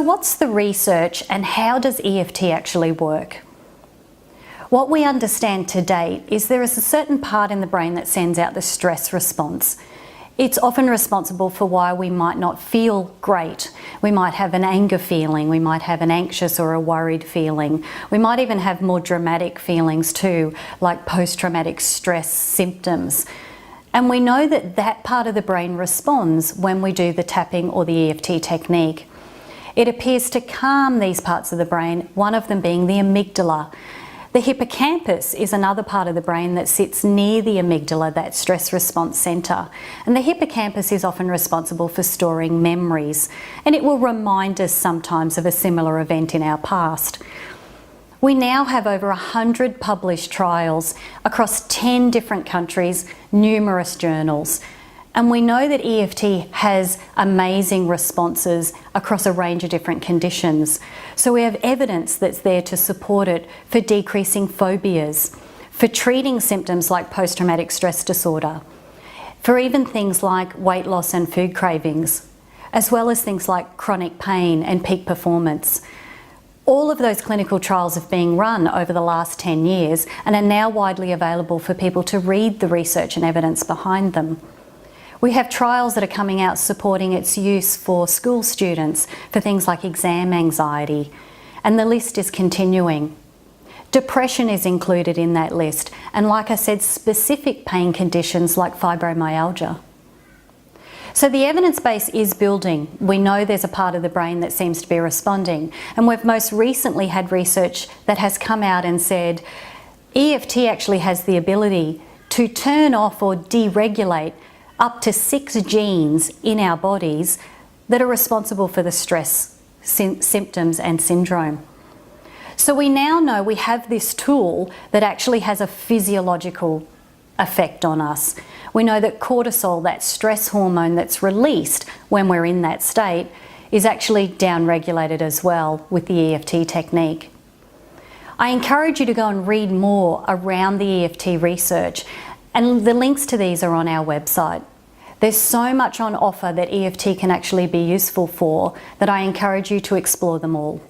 what's the research and how does EFT actually work? What we understand to date is there is a certain part in the brain that sends out the stress response. It's often responsible for why we might not feel great. We might have an anger feeling, we might have an anxious or a worried feeling. We might even have more dramatic feelings too, like post-traumatic stress symptoms. And we know that that part of the brain responds when we do the tapping or the EFT technique. It appears to calm these parts of the brain, one of them being the amygdala. The hippocampus is another part of the brain that sits near the amygdala, that stress response centre. And the hippocampus is often responsible for storing memories, and it will remind us sometimes of a similar event in our past. We now have over 100 published trials across 10 different countries, numerous journals. And we know that EFT has amazing responses across a range of different conditions. So we have evidence that's there to support it for decreasing phobias, for treating symptoms like post-traumatic stress disorder, for even things like weight loss and food cravings, as well as things like chronic pain and peak performance. All of those clinical trials have been run over the last 10 years and are now widely available for people to read the research and evidence behind them. We have trials that are coming out supporting its use for school students for things like exam anxiety, and the list is continuing. Depression is included in that list, and like I said, specific pain conditions like fibromyalgia. So the evidence base is building. We know there's a part of the brain that seems to be responding, and we've most recently had research that has come out and said EFT actually has the ability to turn off or deregulate up to 6 genes in our bodies that are responsible for the stress symptoms and syndrome. So we now know we have this tool that actually has a physiological effect on us. We know that cortisol, that stress hormone that's released when we're in that state, is actually downregulated as well with the EFT technique. I encourage you to go and read more around the EFT research, and the links to these are on our website. There's so much on offer that EFT can actually be useful for that I encourage you to explore them all.